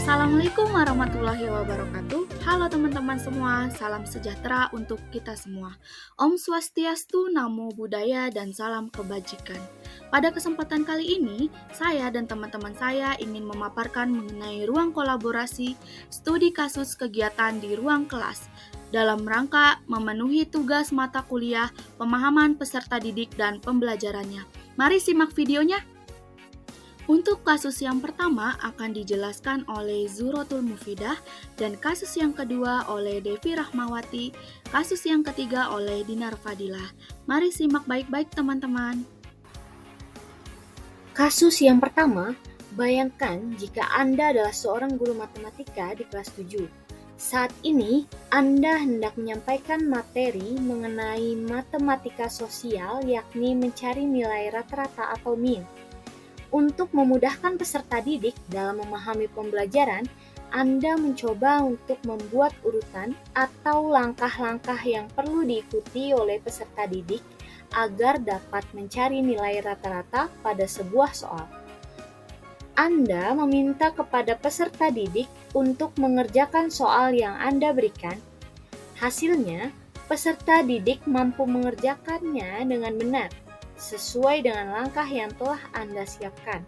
Assalamualaikum warahmatullahi wabarakatuh. Halo teman-teman semua, salam sejahtera untuk kita semua. Om Swastiastu, Namo Buddhaya, dan salam kebajikan. Pada kesempatan kali ini, saya dan teman-teman saya ingin memaparkan mengenai ruang kolaborasi, studi kasus kegiatan di ruang kelas, dalam rangka memenuhi tugas mata kuliah, pemahaman peserta didik, dan pembelajarannya. Mari simak videonya. Untuk kasus yang pertama akan dijelaskan oleh Zurotul Mufidah dan kasus yang kedua oleh Devi Rahmawati, kasus yang ketiga oleh Dinar Fadilah. Mari simak baik-baik teman-teman. Kasus yang pertama, bayangkan jika Anda adalah seorang guru matematika di kelas 7. Saat ini, Anda hendak menyampaikan materi mengenai matematika sosial, yakni mencari nilai rata-rata atau mean. Untuk memudahkan peserta didik dalam memahami pembelajaran, Anda mencoba untuk membuat urutan atau langkah-langkah yang perlu diikuti oleh peserta didik agar dapat mencari nilai rata-rata pada sebuah soal. Anda meminta kepada peserta didik untuk mengerjakan soal yang Anda berikan. Hasilnya, peserta didik mampu mengerjakannya dengan benar, sesuai dengan langkah yang telah Anda siapkan.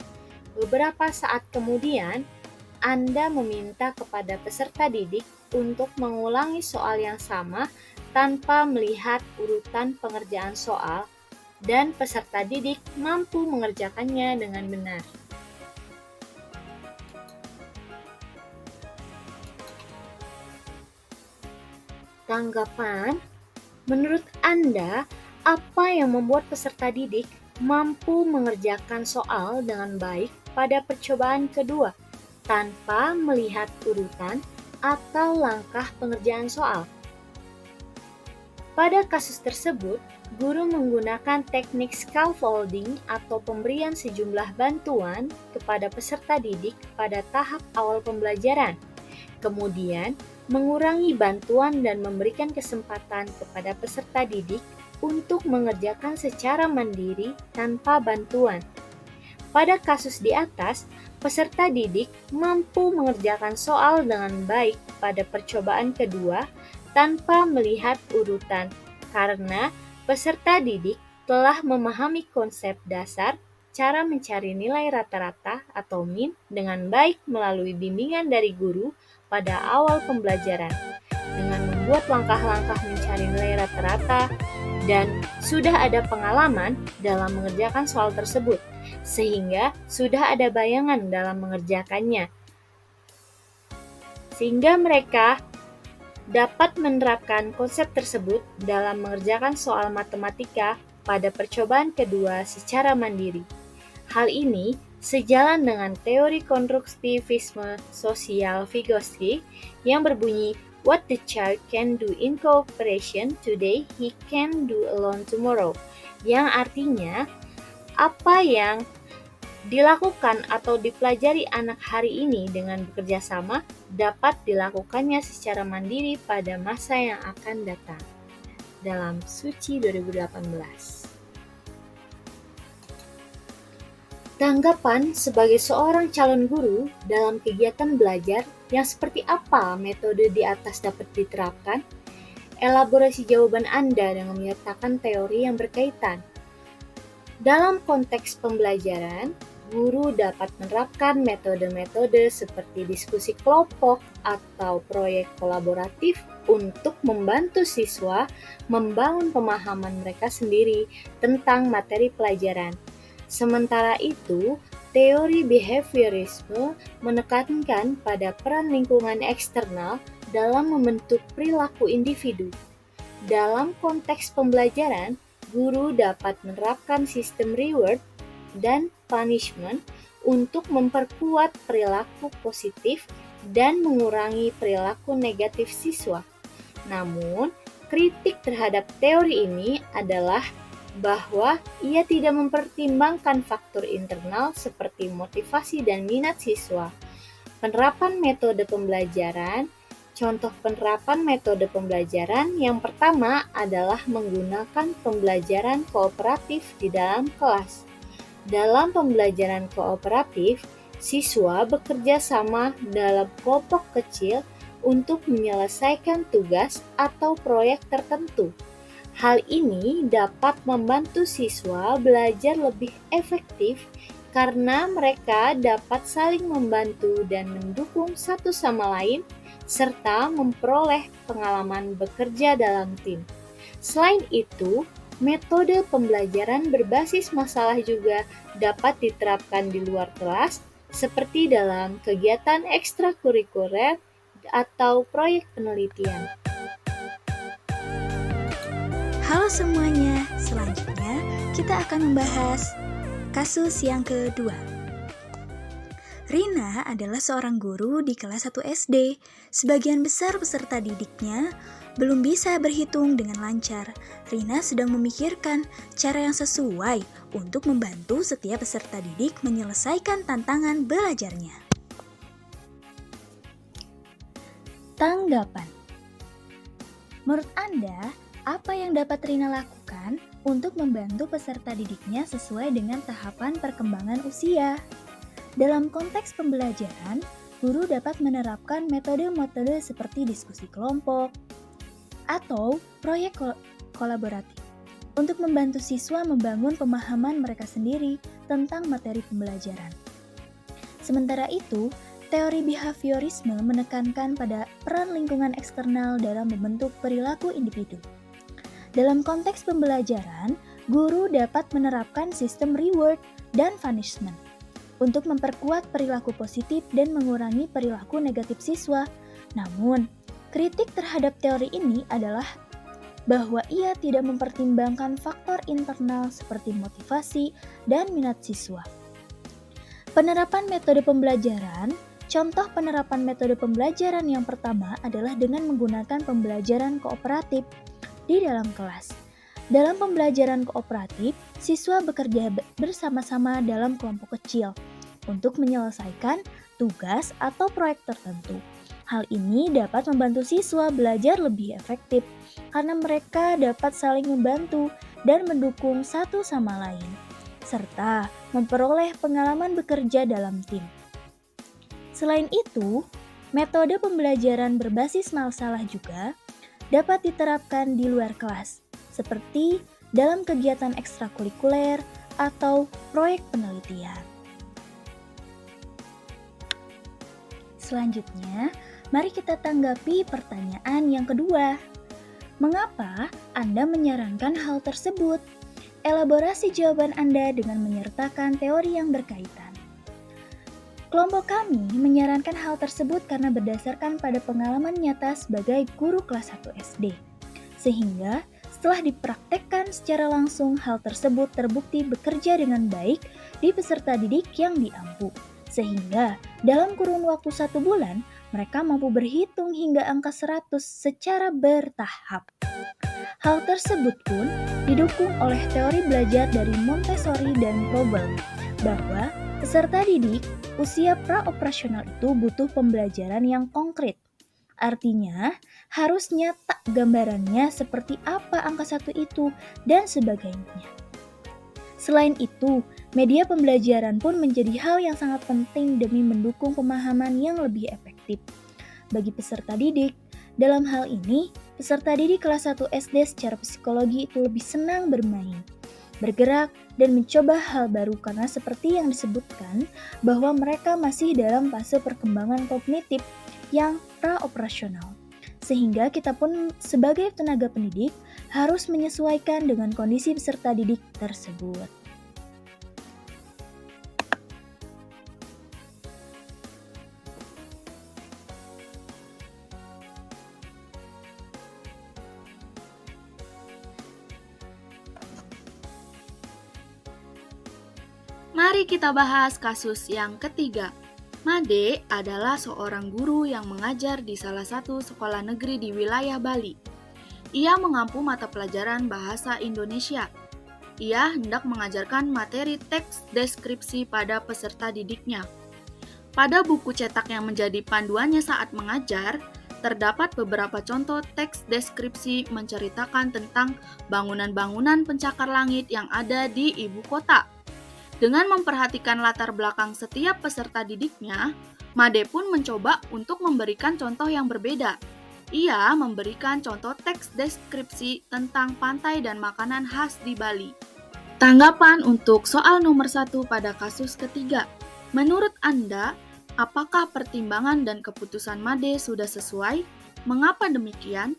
Beberapa saat kemudian, Anda meminta kepada peserta didik untuk mengulangi soal yang sama tanpa melihat urutan pengerjaan soal, dan peserta didik mampu mengerjakannya dengan benar. Tanggapan, menurut Anda, apa yang membuat peserta didik mampu mengerjakan soal dengan baik pada percobaan kedua tanpa melihat urutan atau langkah pengerjaan soal? Pada kasus tersebut, guru menggunakan teknik scaffolding atau pemberian sejumlah bantuan kepada peserta didik pada tahap awal pembelajaran. Kemudian, mengurangi bantuan dan memberikan kesempatan kepada peserta didik untuk mengerjakan secara mandiri tanpa bantuan. Pada kasus di atas, peserta didik mampu mengerjakan soal dengan baik pada percobaan kedua tanpa melihat urutan, karena peserta didik telah memahami konsep dasar cara mencari nilai rata-rata atau mean dengan baik melalui bimbingan dari guru pada awal pembelajaran. Dengan membuat langkah-langkah mencari nilai rata-rata dan sudah ada pengalaman dalam mengerjakan soal tersebut, sehingga sudah ada bayangan dalam mengerjakannya. Sehingga mereka dapat menerapkan konsep tersebut dalam mengerjakan soal matematika pada percobaan kedua secara mandiri. Hal ini sejalan dengan teori konstruktivisme sosial Vygotsky yang berbunyi, "What the child can do in cooperation today, he can do alone tomorrow," yang artinya apa yang dilakukan atau dipelajari anak hari ini dengan bekerja sama dapat dilakukannya secara mandiri pada masa yang akan datang. Dalam Suci 2018. Tanggapan sebagai seorang calon guru dalam kegiatan belajar yang seperti apa metode di atas dapat diterapkan? Elaborasi jawaban Anda dengan menyertakan teori yang berkaitan. Dalam konteks pembelajaran, guru dapat menerapkan metode-metode seperti diskusi kelompok atau proyek kolaboratif untuk membantu siswa membangun pemahaman mereka sendiri tentang materi pelajaran. Sementara itu, teori behaviorisme menekankan pada peran lingkungan eksternal dalam membentuk perilaku individu. Dalam konteks pembelajaran, guru dapat menerapkan sistem reward dan punishment untuk memperkuat perilaku positif dan mengurangi perilaku negatif siswa. Namun, kritik terhadap teori ini adalah bahwa ia tidak mempertimbangkan faktor internal seperti motivasi dan minat siswa. Penerapan metode pembelajaran. Contoh penerapan metode pembelajaran yang pertama adalah menggunakan pembelajaran kooperatif di dalam kelas. Dalam pembelajaran kooperatif, Siswa bekerja sama dalam kelompok kecil untuk menyelesaikan tugas atau proyek tertentu. Hal ini dapat membantu siswa belajar lebih efektif karena mereka dapat saling membantu dan mendukung satu sama lain, serta memperoleh pengalaman bekerja dalam tim. Selain itu, metode pembelajaran berbasis masalah juga dapat diterapkan di luar kelas, seperti dalam kegiatan ekstrakurikuler atau proyek penelitian. Halo semuanya, selanjutnya kita akan membahas kasus yang kedua. Rina adalah seorang guru di kelas 1 SD. Sebagian besar peserta didiknya belum bisa berhitung dengan lancar. Rina sedang memikirkan cara yang sesuai untuk membantu setiap peserta didik menyelesaikan tantangan belajarnya. Tanggapan. Menurut Anda, apa yang dapat Rina lakukan untuk membantu peserta didiknya sesuai dengan tahapan perkembangan usia? Dalam konteks pembelajaran, guru dapat menerapkan metode-metode seperti diskusi kelompok atau proyek kolaboratif untuk membantu siswa membangun pemahaman mereka sendiri tentang materi pembelajaran. Sementara itu, teori behaviorisme menekankan pada peran lingkungan eksternal dalam membentuk perilaku individu. Dalam konteks pembelajaran, guru dapat menerapkan sistem reward dan punishment untuk memperkuat perilaku positif dan mengurangi perilaku negatif siswa. Namun, kritik terhadap teori ini adalah bahwa ia tidak mempertimbangkan faktor internal seperti motivasi dan minat siswa. Penerapan metode pembelajaran. Contoh penerapan metode pembelajaran yang pertama adalah dengan menggunakan pembelajaran kooperatif di dalam kelas. Dalam pembelajaran kooperatif, siswa bekerja bersama-sama dalam kelompok kecil untuk menyelesaikan tugas atau proyek tertentu. Hal ini dapat membantu siswa belajar lebih efektif karena mereka dapat saling membantu dan mendukung satu sama lain, serta memperoleh pengalaman bekerja dalam tim. Selain itu, metode pembelajaran berbasis masalah juga dapat diterapkan di luar kelas, seperti dalam kegiatan ekstrakurikuler atau proyek penelitian. Selanjutnya, mari kita tanggapi pertanyaan yang kedua. Mengapa Anda menyarankan hal tersebut? Elaborasi jawaban Anda dengan menyertakan teori yang berkaitan. Kelompok kami menyarankan hal tersebut karena berdasarkan pada pengalaman nyata sebagai guru kelas 1 SD. Sehingga setelah dipraktekkan secara langsung, hal tersebut terbukti bekerja dengan baik di peserta didik yang diampu. Sehingga dalam kurun waktu 1 bulan, mereka mampu berhitung hingga angka 100 secara bertahap. Hal tersebut pun didukung oleh teori belajar dari Montessori dan Froebel, bahwa peserta didik usia pra-operasional itu butuh pembelajaran yang konkret. Artinya, harus nyata gambarannya seperti apa angka 1 itu dan sebagainya. Selain itu, media pembelajaran pun menjadi hal yang sangat penting demi mendukung pemahaman yang lebih efektif bagi peserta didik. Dalam hal ini, peserta didik kelas 1 SD secara psikologi itu lebih senang bermain, bergerak, dan mencoba hal baru karena seperti yang disebutkan bahwa mereka masih dalam fase perkembangan kognitif yang pra-operasional. Sehingga kita pun sebagai tenaga pendidik harus menyesuaikan dengan kondisi peserta didik tersebut. Mari kita bahas kasus yang ketiga. Made adalah seorang guru yang mengajar di salah satu sekolah negeri di wilayah Bali. Ia mengampu mata pelajaran bahasa Indonesia. Ia hendak mengajarkan materi teks deskripsi pada peserta didiknya. Pada buku cetak yang menjadi panduannya saat mengajar, terdapat beberapa contoh teks deskripsi menceritakan tentang bangunan-bangunan pencakar langit yang ada di ibu kota. Dengan memperhatikan latar belakang setiap peserta didiknya, Made pun mencoba untuk memberikan contoh yang berbeda. Ia memberikan contoh teks deskripsi tentang pantai dan makanan khas di Bali. Tanggapan untuk soal nomor 1 pada kasus ketiga. Menurut Anda, apakah pertimbangan dan keputusan Made sudah sesuai? Mengapa demikian?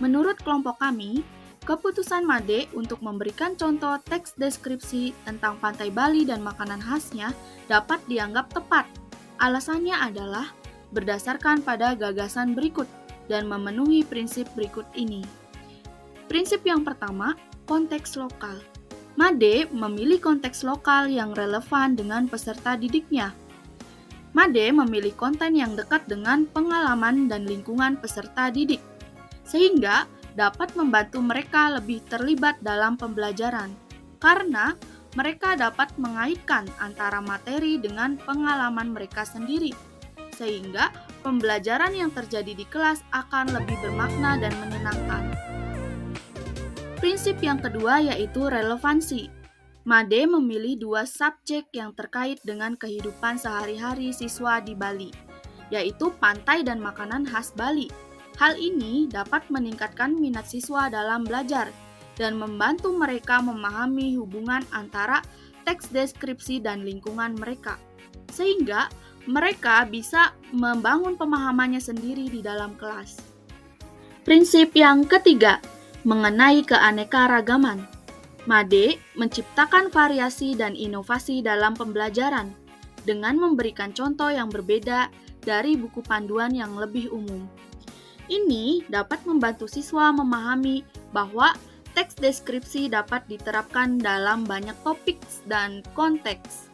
Menurut kelompok kami, keputusan Made untuk memberikan contoh teks deskripsi tentang pantai Bali dan makanan khasnya dapat dianggap tepat. Alasannya adalah berdasarkan pada gagasan berikut dan memenuhi prinsip berikut ini. Prinsip yang pertama, konteks lokal. Made memilih konteks lokal yang relevan dengan peserta didiknya. Made memilih konten yang dekat dengan pengalaman dan lingkungan peserta didik, sehingga dapat membantu mereka lebih terlibat dalam pembelajaran, karena mereka dapat mengaitkan antara materi dengan pengalaman mereka sendiri, sehingga pembelajaran yang terjadi di kelas akan lebih bermakna dan menyenangkan. Prinsip yang kedua yaitu relevansi. Made memilih 2 subjek yang terkait dengan kehidupan sehari-hari siswa di Bali, yaitu pantai dan makanan khas Bali. Hal ini dapat meningkatkan minat siswa dalam belajar dan membantu mereka memahami hubungan antara teks deskripsi dan lingkungan mereka, sehingga mereka bisa membangun pemahamannya sendiri di dalam kelas. Prinsip yang ketiga, mengenai keanekaragaman. Made menciptakan variasi dan inovasi dalam pembelajaran dengan memberikan contoh yang berbeda dari buku panduan yang lebih umum. Ini dapat membantu siswa memahami bahwa teks deskripsi dapat diterapkan dalam banyak topik dan konteks.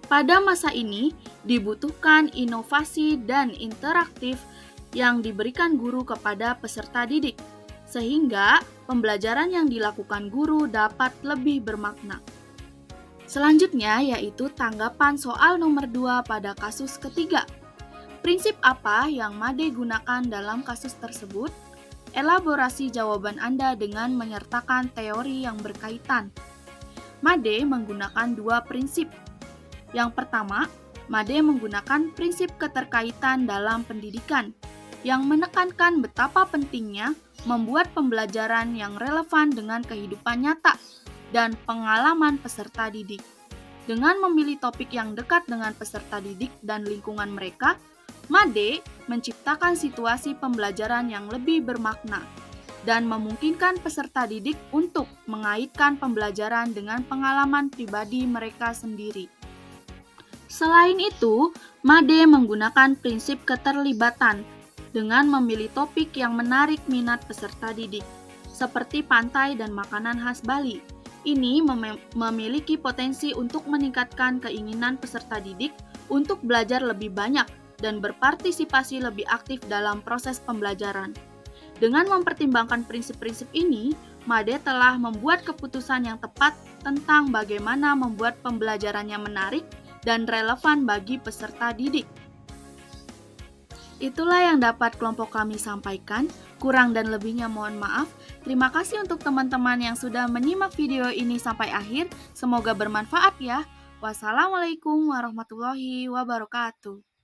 Pada masa ini, dibutuhkan inovasi dan interaktif yang diberikan guru kepada peserta didik, sehingga pembelajaran yang dilakukan guru dapat lebih bermakna. Selanjutnya yaitu tanggapan soal nomor 2 pada kasus ketiga. Prinsip apa yang Made gunakan dalam kasus tersebut? Elaborasi jawaban Anda dengan menyertakan teori yang berkaitan. Made menggunakan 2 prinsip. Yang pertama, Made menggunakan prinsip keterkaitan dalam pendidikan, yang menekankan betapa pentingnya membuat pembelajaran yang relevan dengan kehidupan nyata dan pengalaman peserta didik. Dengan memilih topik yang dekat dengan peserta didik dan lingkungan mereka, Made menciptakan situasi pembelajaran yang lebih bermakna dan memungkinkan peserta didik untuk mengaitkan pembelajaran dengan pengalaman pribadi mereka sendiri. Selain itu, Made menggunakan prinsip keterlibatan dengan memilih topik yang menarik minat peserta didik, seperti pantai dan makanan khas Bali. Ini memiliki potensi untuk meningkatkan keinginan peserta didik untuk belajar lebih banyak dan berpartisipasi lebih aktif dalam proses pembelajaran. Dengan mempertimbangkan prinsip-prinsip ini, Made telah membuat keputusan yang tepat tentang bagaimana membuat pembelajarannya menarik dan relevan bagi peserta didik. Itulah yang dapat kelompok kami sampaikan. Kurang dan lebihnya mohon maaf. Terima kasih untuk teman-teman yang sudah menyimak video ini sampai akhir. Semoga bermanfaat ya. Wassalamualaikum warahmatullahi wabarakatuh.